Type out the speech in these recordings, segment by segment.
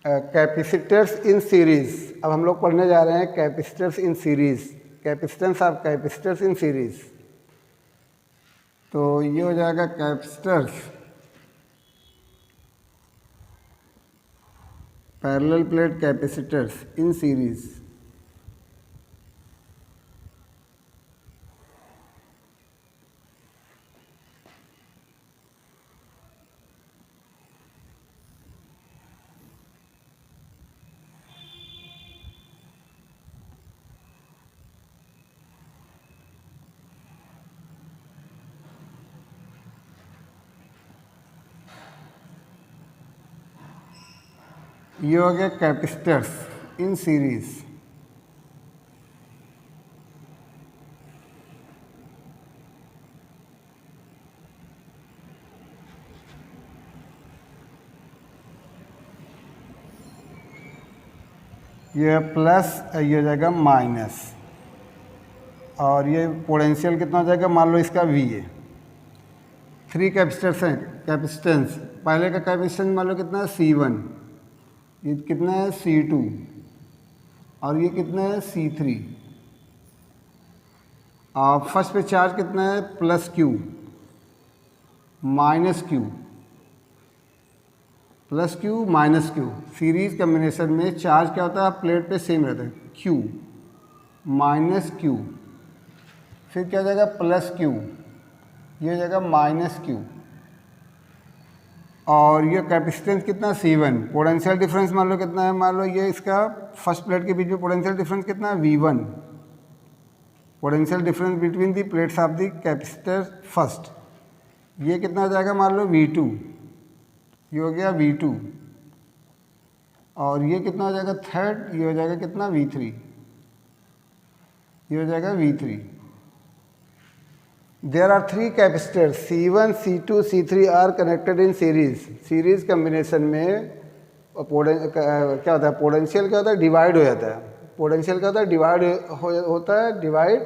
Capacitors in series. अब हम लोग पढ़ने जा रहे हैं capacitors in series, capacitance of capacitors in series. तो ये हो जाएगा capacitors parallel plate capacitors in series. ये हो गया कैपेसिटर्स इन सीरीज। ये प्लस, ये हो जाएगा माइनस, और ये पोटेंशियल कितना हो जाएगा, मान लो इसका V है। 3 कैपेसिटर्स हैं, कैपेसिटेंस। पहले का कैपेसिटेंस मान लो कितना है C1, ये कितना है C2, और ये कितना है C3। और फर्स्ट पे चार्ज कितना है plus Q minus Q, plus Q minus Q। Series combination में चार्ज क्या होता है, प्लेट पे सेम रहता है, Q माइनस Q। फिर क्या हो जाएगा प्लस Q, ये हो जाएगा माइनस Q। और ये कैपेसिटेंस कितना C1। पोटेंशियल डिफरेंस मान लो कितना है, मान लो ये इसका फर्स्ट प्लेट के बीच में पोटेंशियल डिफरेंस कितना है V1। Potential difference between the plates of the capacitor first. ये कितना हो जाएगा, मान लो V2, ये हो गया V2। और ये कितना हो जाएगा थर्ड, ये हो जाएगा कितना V3, ये हो जाएगा V3। There are 3 capacitors C1, C2, C3 are connected in series। Series combination में क्या होता है, पोटेंशियल क्या होता है, डिवाइड हो जाता है। पोटेंशियल क्या होता है, डिवाइड होता है, डिवाइड।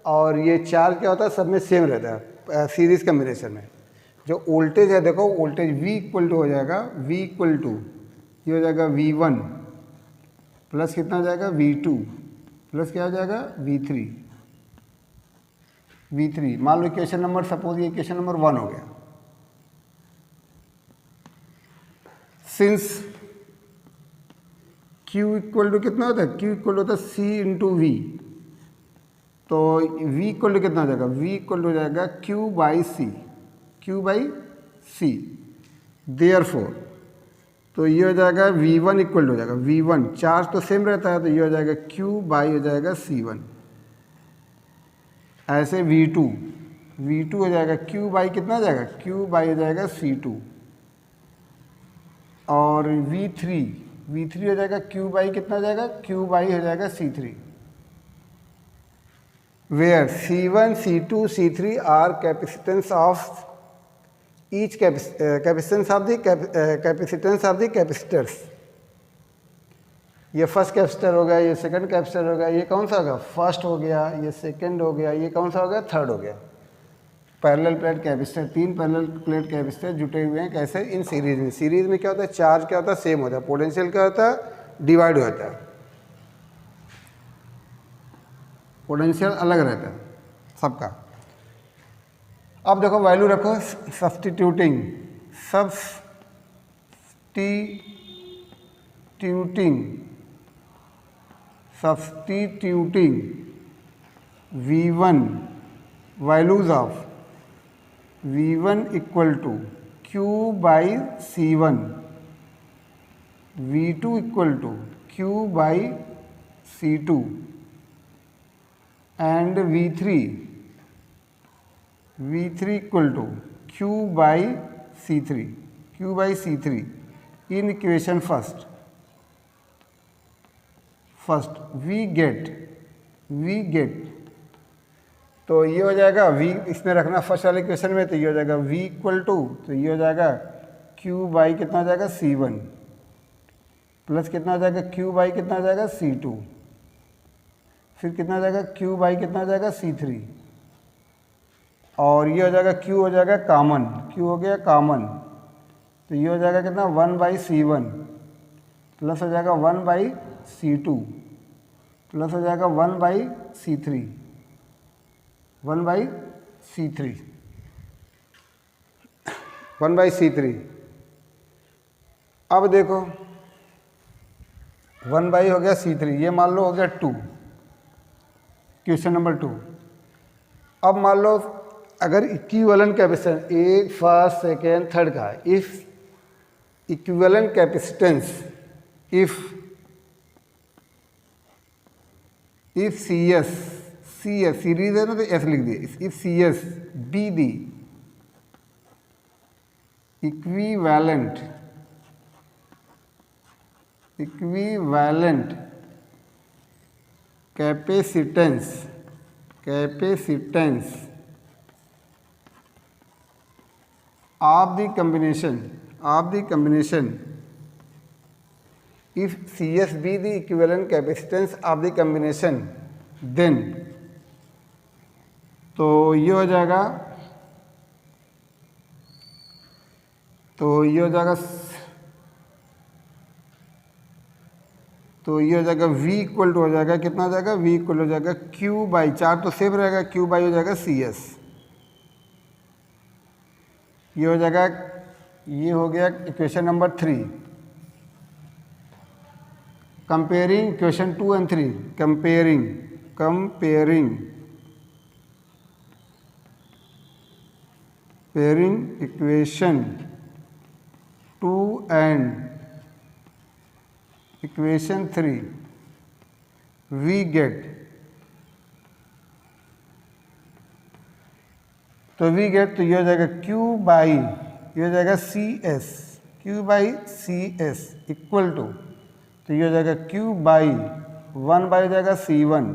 और ये चार्ज क्या होता है, सब में सेम रहता है सीरीज कम्बिनेशन में। जो वोल्टेज है देखो, वोल्टेज V इक्वल टू हो जाएगा, V इक्वल टू ये हो जाएगा V1 प्लस कितना हो जाएगा V2 प्लस क्या हो जाएगा V3। मान लो इक्वेशन नंबर, सपोज ये इक्वेशन नंबर 1 हो गया। सिंस Q इक्वल टू कितना होता है, Q इक्वल होता है C इंटू V। तो V इक्वल टू कितना हो जाएगा, V इक्वल हो जाएगा Q by C, Q by C। Therefore तो ये हो जाएगा V1 इक्वल हो जाएगा V1, चार्ज तो सेम रहता है, तो ये हो जाएगा Q बाई हो जाएगा C1। ऐसे V2 हो जाएगा Q बाई कितना हो जाएगा, Q बाई हो जाएगा C2। और V3 हो जाएगा Q बाई कितना हो जाएगा, Q बाई हो जाएगा C3। Where C1, C2, C3 are capacitance of each capacitance of the capacitance of the capacitors. ये फर्स्ट कैपेसिटर हो गया, ये सेकंड कैपेसिटर हो गया, ये कौन सा होगा, फर्स्ट हो गया, ये सेकंड हो गया, ये कौन सा हो गया, थर्ड हो गया। Parallel plate capacitor, 3 parallel plate capacitor जुटे हुए हैं, कैसे, इन सीरीज में। सीरीज में क्या होता है, चार्ज क्या होता है, सेम होता है, पोटेंशियल क्या होता है, डिवाइड हो जाता है, पोटेंशियल अलग रहता है सबका। अब देखो वैल्यू रखो, substituting V1 values of V1 equal to Q by C1, V2 equal to Q by C2 and V3 equal to Q by C3 in equation first we get. तो ये हो जाएगा V, इसमें रखना फर्स्ट वाले equation में, तो ये हो जाएगा V इक्वल टू, तो ये हो जाएगा Q बाई कितना हो जाएगा C1 प्लस कितना हो जाएगा Q बाई कितना हो जाएगा C2, फिर कितना हो जाएगा Q बाई कितना हो जाएगा C3। और ये हो जाएगा Q हो जाएगा कॉमन, Q हो गया कॉमन, तो ये हो जाएगा कितना 1 बाई C1, प्लस हो जाएगा 1/C2 प्लस हो जाएगा 1/C3 1/C3 1/C3। अब देखो 1 हो गया C3, ये मान लो हो गया 2, क्वेश्चन नंबर 2। अब मान लो अगर इक्विवेलेंट कैपेसिटेंस एक फर्स्ट सेकेंड थर्ड का, if equivalent capacitance if CS series है ना तो S लिख दिए, if CS be the equivalent capacitance of the combination if CS be the equivalent capacitance of the combination then, तो ये हो जाएगा V इक्वल टू हो जाएगा कितना हो जाएगा, V इक्वल हो जाएगा Q/4 तो सेफ रहेगा, Q बाई हो जाएगा CS। ये हो जाएगा, ये हो गया equation number 3। Comparing question 2 and 3, comparing equation 2 and equation 3 we get, तो ये हो जाएगा ये हो जाएगा CS इक्वल टू, तो ये हो जाएगा Q/1 हो जाएगा C1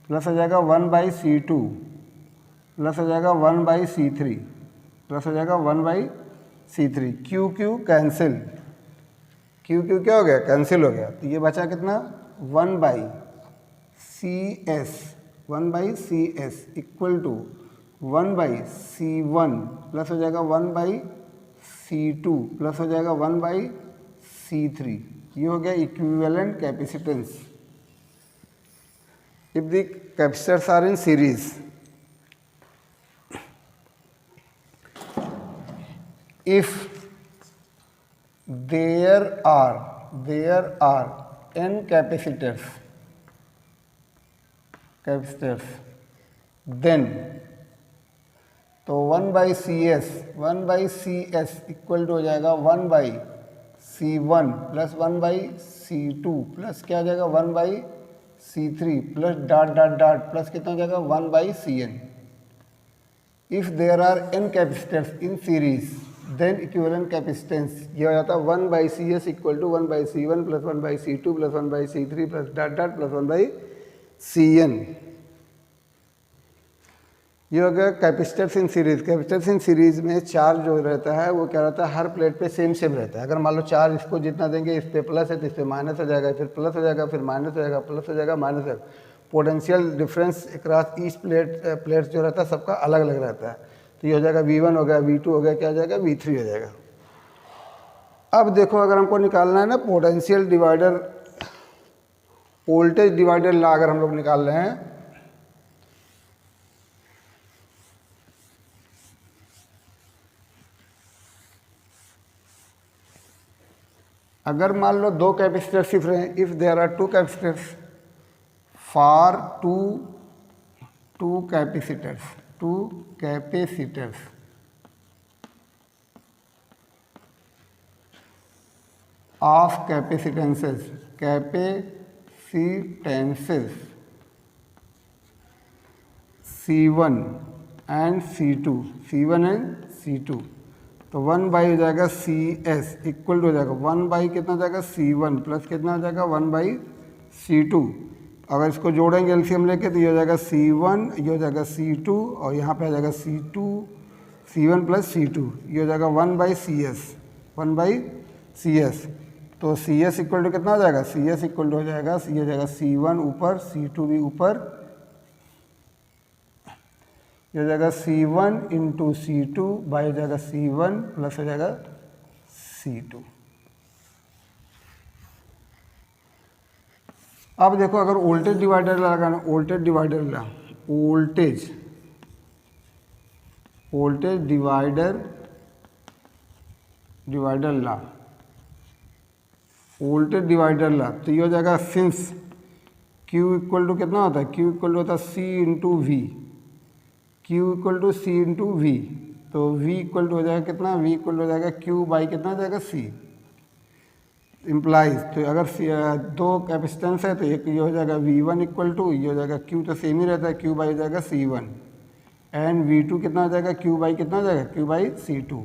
प्लस हो जाएगा 1/C2 प्लस हो जाएगा 1/C3 प्लस हो जाएगा 1/C3। Q कैंसिल, Q क्या हो गया, कैंसिल हो गया, तो ये बचा कितना 1/CS equal to 1/C1 plus हो जाएगा 1/C2 प्लस हो जाएगा 1/C3। ये हो गया equivalent capacitance if the capacitors are in series. If there are n capacitors then, तो 1/CS इक्वल टू हो जाएगा 1/C1 प्लस 1/C2 प्लस क्या हो जाएगा 1/C3 प्लस डॉट प्लस कितना हो जाएगा 1/CN। If there are n capacitors in series then equivalent capacitance ये हो जाता है 1/CS equal to 1/C1 plus 1/C2 plus 1/C3 plus dot plus 1/CN। ये हो गया capacitors in series. Capacitors in series में चार्ज जो रहता है वो क्या रहता है, हर प्लेट पे सेम रहता है। अगर मान लो चार्ज इसको जितना देंगे इस पे प्लस है तो इस पे माइनस हो जाएगा, फिर प्लस हो जाएगा, फिर माइनस हो जाएगा, प्लस हो जाएगा, माइनस हो जाएगा। Potential difference across each plates जो रहता है सबका अलग अलग रहता है। तो ये हो जाएगा V1 हो गया, V2 हो गया, क्या हो जाएगा V3 हो जाएगा। अब देखो अगर हमको निकालना है ना potential divider, voltage divider law अगर हम लोग निकाल रहे हैं, अगर मान लो दो कैपेसिटर सिर्फ रहे, if there are two capacitors for two capacitors of capacitances C1 and C2 तो 1 हो जाएगा CS इक्वल टू हो जाएगा 1 कितना हो जाएगा C1 प्लस कितना हो जाएगा 1/C2। अगर इसको जोड़ेंगे एलसीएम लेके तो ये हो जाएगा C1, ये हो जाएगा C2 और यहाँ पे आ जाएगा C1 प्लस C2, ये हो जाएगा 1/CS। तो CS इक्वल टू कितना हो जाएगा, CS इक्वल टू हो जाएगा, ये हो जाएगा C1 ऊपर, C2 भी ऊपर, ये हो जाएगा C1 इंटू C2 बाई हो जाएगा C1 प्लस हो जाएगा C2। अब देखो अगर वोल्टेज डिवाइडर लगाना, वोल्टेज डिवाइडर ला, वोल्टेज डिवाइडर ला, वोल्टेज डिवाइडर ला, तो ये हो जाएगा सिंस Q इक्वल टू कितना होता है, Q इक्वल टू होता है C into V, Q equal to C into V, तो V इक्वल टू हो जाएगा कितना, V इक्वल हो जाएगा Q बाई कितना हो जाएगा C इम्प्लाइज। तो अगर दो कैपेसिटेंस है तो एक ये हो जाएगा V1 इक्वल टू, ये हो जाएगा Q तो सेम ही रहता है, Q बाई हो जाएगा C1 एंड V2 कितना हो जाएगा, Q बाई कितना हो जाएगा, Q by C2,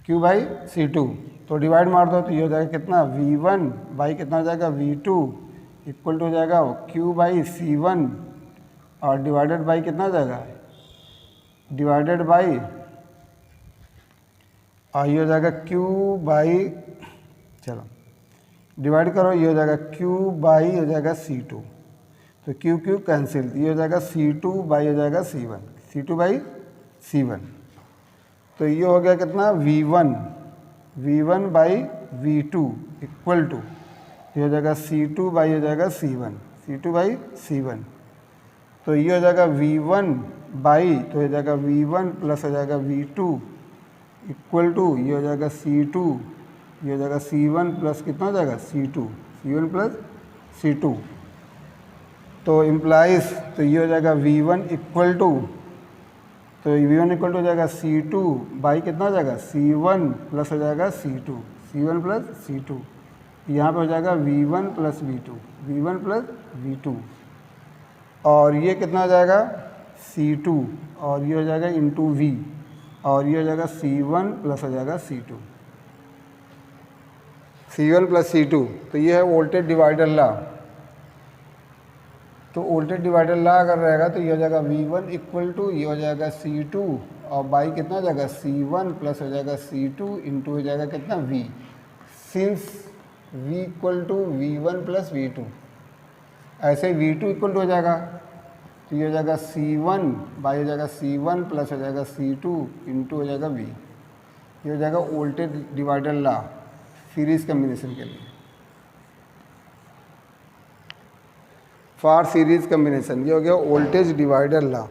Q by C2। तो डिवाइड मार दो तो ये हो जाएगा कितना, V1 बाई कितना हो जाएगा, V2 इक्वल टू हो जाएगा Q बाई C1 और डिवाइडेड बाई कितना हो जाएगा, डिवाइडेड बाई और ये हो जाएगा Q बाई, चलो डिवाइड करो, ये हो जाएगा Q बाई हो जाएगा C2, तो Q Q कैंसिल, ये हो जाएगा C2 बाई हो जाएगा C1, C2 बाई C1। तो ये हो गया कितना, V1 by V2 equal to, ये हो जाएगा C2 बाई हो जाएगा C1, C2 बाई C1। तो ये हो जाएगा V1 बाई, तो हो जाएगा V1 प्लस हो जाएगा V2 इक्वल टू, ये हो जाएगा C2, ये हो जाएगा C1 प्लस कितना हो जाएगा C2, C1 प्लस C2। तो इम्प्लाइज, तो ये हो जाएगा V1 इक्वल टू, तो V1 इक्वल टू हो जाएगा C2 बाई कितना हो जाएगा C1 प्लस हो जाएगा C2, C1 प्लस C2। यहाँ पे हो जाएगा V1 plus V2, V1 plus V2 और ये कितना हो जाएगा C2 और ये हो जाएगा इंटू V और ये हो जाएगा C1 प्लस हो जाएगा C2, C1 प्लस C2। तो ये है वोल्टेज डिवाइडर ला। तो वोल्टेज डिवाइडर ला अगर रहेगा तो ये हो जाएगा V1 इक्वल टू, ये हो जाएगा C2 और बाई कितना हो जाएगा C1 प्लस हो जाएगा C2 इंटू हो जाएगा कितना V, since V equal to V1 plus V2। ऐसे V2 इक्वल टू हो जाएगा, तो ये हो जाएगा C1 बाई हो जाएगा C1 प्लस हो जाएगा C2 इंटू हो जाएगा V। ये हो जाएगा वोल्टेज डिवाइडर ला सीरीज कम्बिनेशन के लिए, फॉर सीरीज कम्बिनेशन। ये हो गया वोल्टेज डिवाइडर ला।